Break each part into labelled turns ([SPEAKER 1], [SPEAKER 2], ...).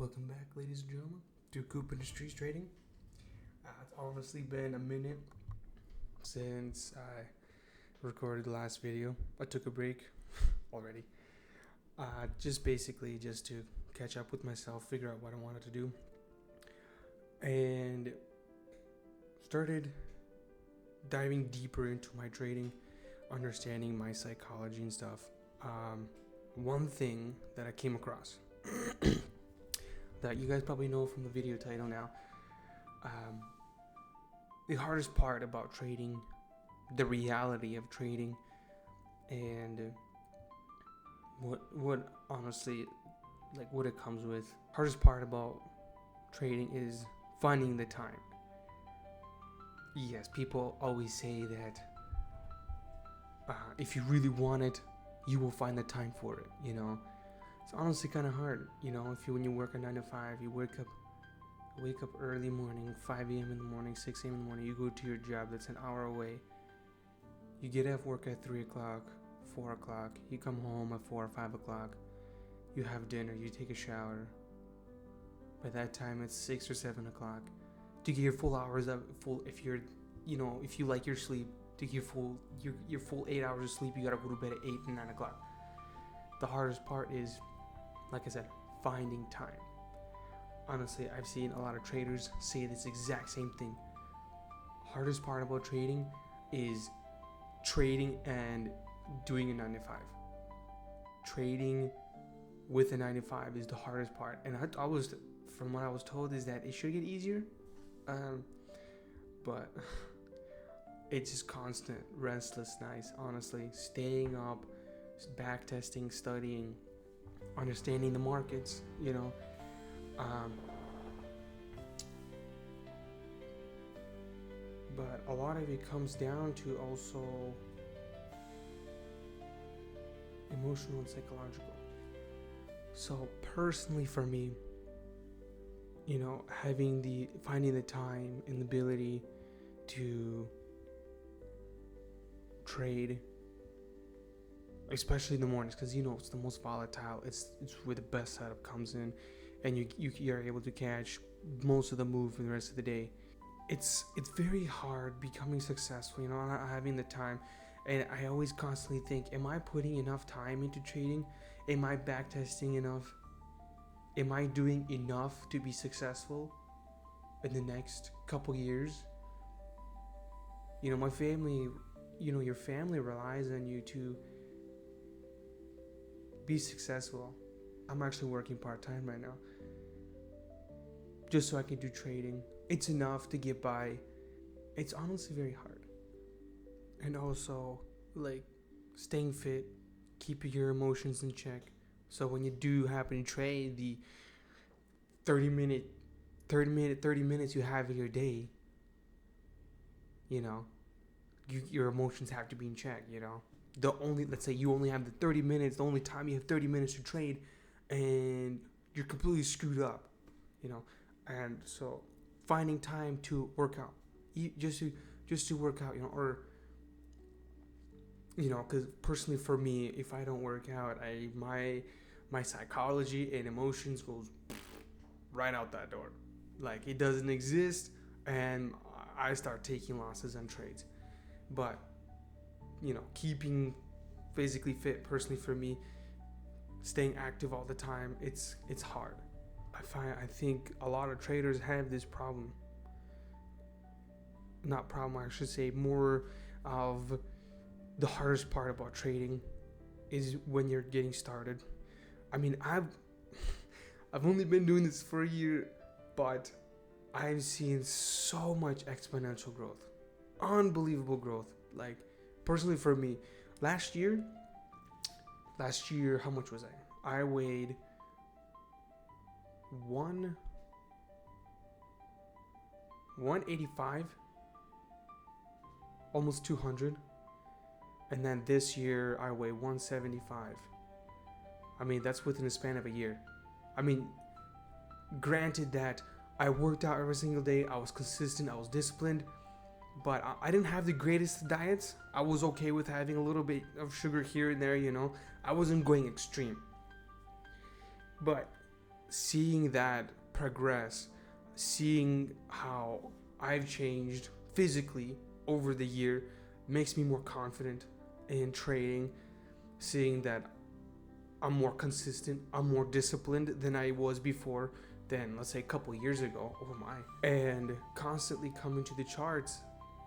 [SPEAKER 1] Welcome back, ladies and gentlemen, to Coop Industries Trading. It's honestly been a minute since I recorded the last video. I took a break already. Just to catch up with myself, figure out what I wanted to do, and started diving deeper into my trading, understanding my psychology and stuff. One thing that I came across that you guys probably know from the video title now, the hardest part about trading, the reality of trading, and what honestly, like what it comes with. Hardest part about trading is finding the time. Yes, people always say that if you really want it, you will find the time for it, It's honestly kind of hard, when you work a 9 to 5, you wake up early morning, 5 a.m. in the morning, 6 a.m. in the morning, you go to your job that's an hour away. You get off work at 3 o'clock, 4 o'clock, you come home at 4 or 5 o'clock, you have dinner, you take a shower. By that time, it's 6 or 7 o'clock. To get your full hours of if you like your sleep, to get your full 8 hours of sleep, you gotta go to bed at 8 and 9 o'clock. The hardest part is, like I said, finding time. Honestly, I've seen a lot of traders say this exact same thing. Hardest part about trading is trading and doing a 9 to 5. Trading with a 9 to 5 is the hardest part. And from what I was told, is that it should get easier. But it's just constant, restless nights, honestly. Staying up, back testing, studying, understanding the markets, but a lot of it comes down to also emotional and psychological. So personally for me, finding the time and the ability to trade, especially in the mornings, because it's the most volatile. It's where the best setup comes in, and you're able to catch most of the move for the rest of the day. It's very hard becoming successful, not having the time. And I always constantly think, am I putting enough time into trading? Am I back testing enough? Am I doing enough to be successful in the next couple years? My family, your family relies on you to be successful. I'm actually working part-time right now, just so I can do trading. It's enough to get by. It's honestly very hard. And also, staying fit, keeping your emotions in check. So when you do happen to trade, the 30 minutes you have in your day, your emotions have to be in check, let's say you only have the 30 minutes, the only time you have 30 minutes to trade, and you're completely screwed up, and so finding time to work out, just to work out, because personally for me, if I don't work out, my psychology and emotions goes right out that door, like it doesn't exist, and I start taking losses on trades. But keeping physically fit, personally for me, staying active all the time, it's hard. I think a lot of traders have this problem. Not problem, I should say, more of the hardest part about trading is when you're getting started. I mean, I've only been doing this for a year, but I've seen so much exponential growth. Unbelievable growth. Like, personally for me, last year, how much was I? I weighed 185, almost 200. And then this year I weigh 175. I mean, that's within a span of a year. I mean, granted that I worked out every single day, I was consistent, I was disciplined, but I didn't have the greatest diets. I was okay with having a little bit of sugar here and there, I wasn't going extreme. But seeing that progress, seeing how I've changed physically over the year makes me more confident in trading, seeing that I'm more consistent, I'm more disciplined than I was before, than let's say a couple years ago. Oh my. And constantly coming to the charts.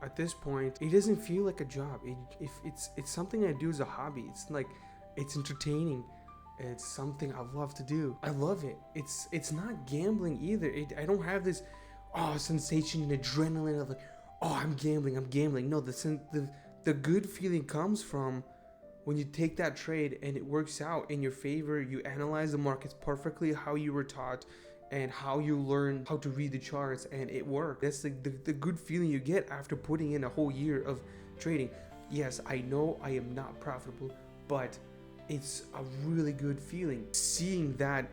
[SPEAKER 1] At this point, it doesn't feel like a job. If it's something I do as a hobby. It's like, it's entertaining. It's something I love to do. I love it. It's not gambling either. I don't have this sensation and adrenaline of like, I'm gambling. No, the good feeling comes from when you take that trade and it works out in your favor. You analyze the markets perfectly how you were taught and how you learn how to read the charts, and it worked. That's the good feeling you get after putting in a whole year of trading. Yes, I know I am not profitable, but it's a really good feeling. Seeing that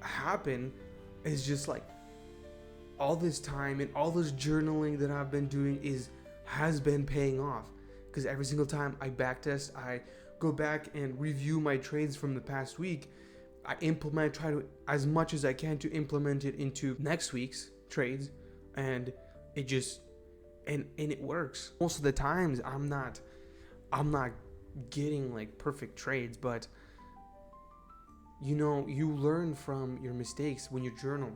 [SPEAKER 1] happen is just like, all this time and all this journaling that I've been doing has been paying off, because every single time I backtest, I go back and review my trades from the past week. I try to, as much as I can, to implement it into next week's trades, and it just and it works. Most of the times I'm not getting like perfect trades, but you learn from your mistakes when you journal.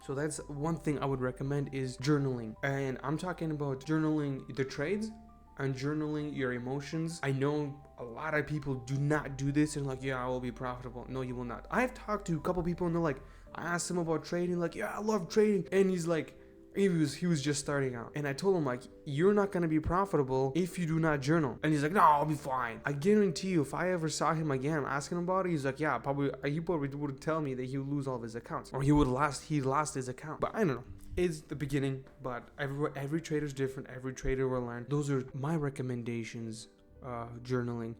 [SPEAKER 1] So that's one thing I would recommend, is journaling. And I'm talking about journaling the trades and journaling your emotions. I know a lot of people do not do this and like, yeah, I will be profitable. No, you will not. I've talked to a couple people and they're like, I asked him about trading, like, yeah, I love trading. And he's like, he was just starting out. And I told him, like, you're not going to be profitable if you do not journal. And he's like, no, I'll be fine. I guarantee you, if I ever saw him again asking him about it, he's like, yeah, he probably would tell me that he would lose all of his accounts, or he lost his account. But I don't know. It's the beginning, but every trader's different. Every trader will learn. Those are my recommendations. Journaling,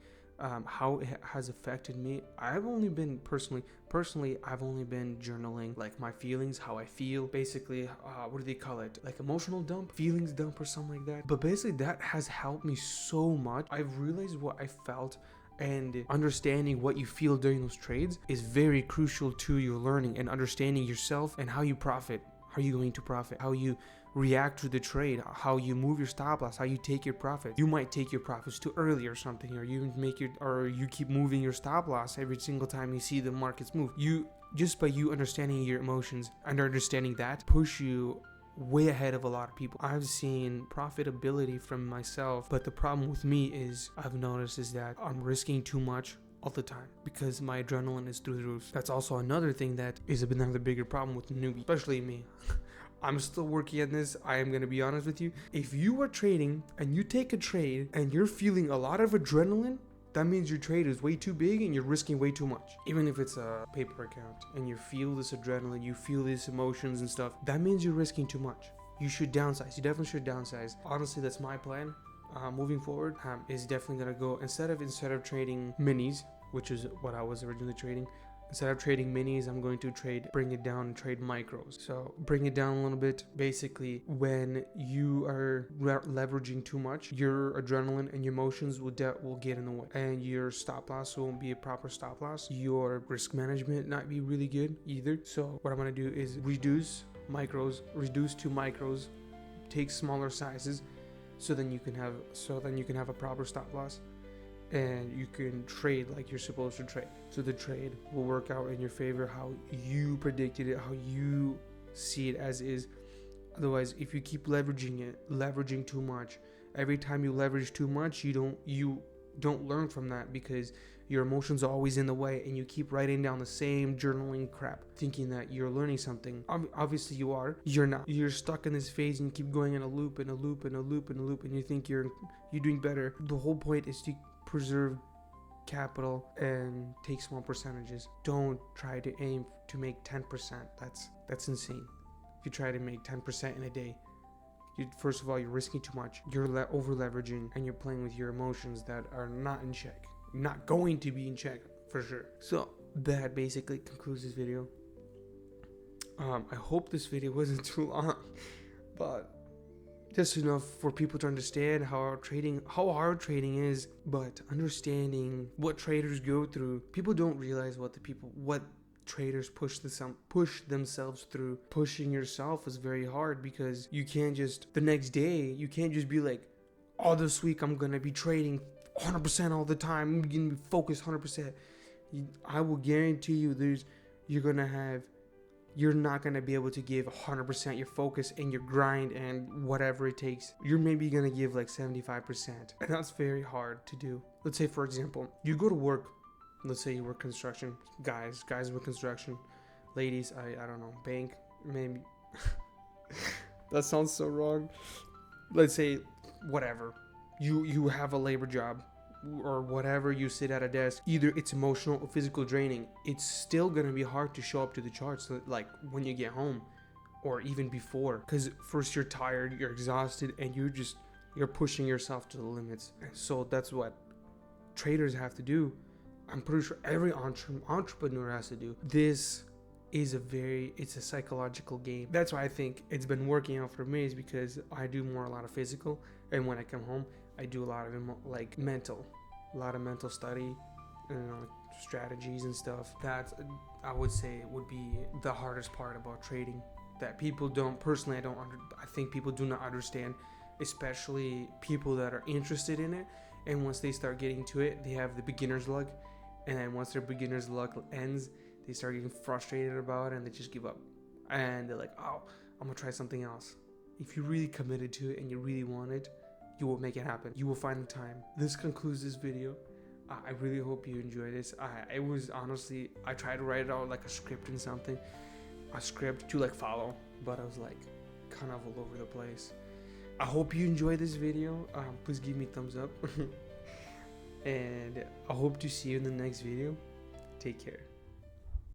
[SPEAKER 1] how it has affected me. I've only been personally, I've only been journaling like my feelings, how I feel, basically. What do they call it? Like emotional dump, feelings dump, or something like that. But basically, that has helped me so much. I've realized what I felt, and understanding what you feel during those trades is very crucial to your learning and understanding yourself and how you profit. How are you going to profit? How you react to the trade, how you move your stop loss, how you take your profit. You might take your profits too early or something, or you keep moving your stop loss every single time you see the markets move. Just by you understanding your emotions and understanding that, push you way ahead of a lot of people. I've seen profitability from myself, but the problem with me is I've noticed is that I'm risking too much all the time because my adrenaline is through the roof. That's also another thing that is another bigger problem with newbies, especially me. I'm still working on this. I am going to be honest with you. If you are trading and you take a trade and you're feeling a lot of adrenaline, that means your trade is way too big and you're risking way too much. Even if it's a paper account and you feel this adrenaline, you feel these emotions and stuff, that means you're risking too much. You should downsize. You definitely should downsize. Honestly, that's my plan. Moving forward, is definitely going to go, instead of trading minis, which is what I was originally trading, instead of trading minis, I'm going to bring it down and trade micros. So bring it down a little bit. Basically, when you are leveraging too much, your adrenaline and your emotions will get in the way, and your stop loss won't be a proper stop loss. Your risk management not be really good either. So what I'm going to do is reduce to micros, take smaller sizes, so then you can have a proper stop loss. And you can trade like you're supposed to trade. So the trade will work out in your favor, how you predicted it, how you see it as is. Otherwise, if you keep leveraging too much, every time you leverage too much, you don't learn from that, because your emotions are always in the way, and you keep writing down the same journaling crap, thinking that you're learning something. Obviously you are. You're not. You're stuck in this phase and you keep going in a loop, and you think you're doing better. The whole point is to preserve capital and take small percentages. Don't try to aim to make 10%. That's insane. If you try to make 10% in a day, first of all, you're risking too much. You're over leveraging, and you're playing with your emotions that are not in check. Not going to be in check for sure. So that basically concludes this video. I hope this video wasn't too long, but just enough for people to understand how hard trading is, but understanding what traders go through. People don't realize what traders push themselves through. Pushing yourself is very hard because you can't just the next day you can't just be like, oh, this week I'm gonna be trading 100% all the time. I'm gonna be focused 100%. I will guarantee you, you're not gonna be able to give 100% your focus and your grind and whatever it takes. You're maybe gonna give like 75%, and that's very hard to do. Let's say, for example, you go to work. Let's say you work construction. Guys work construction. Ladies, I don't know, bank, maybe. That sounds so wrong. Let's say, whatever. You have a labor job or whatever, you sit at a desk. Either it's emotional or physical draining. It's still going to be hard to show up to the charts like when you get home or even before. Because first you're tired, you're exhausted, and you're pushing yourself to the limits. So that's what traders have to do. I'm pretty sure every entrepreneur has to do. This is it's a psychological game. That's why I think it's been working out for me, is because I do a lot of physical, and when I come home, I do a lot of mental study, strategies and stuff. That I would say would be the hardest part about trading, that people don't, personally, I think people do not understand, especially people that are interested in it. And once they start getting to it, they have the beginner's luck. And then once their beginner's luck ends, they start getting frustrated about it and they just give up. And they're like, oh, I'm gonna try something else. If you're really committed to it and you really want it, you will make it happen. You will find the time. This concludes this video. I really hope you enjoy this. It was honestly, I tried to write it out like a script and something. A script to like follow, but I was like kind of all over the place. I hope you enjoyed this video. Please give me a thumbs up. And I hope to see you in the next video. Take care.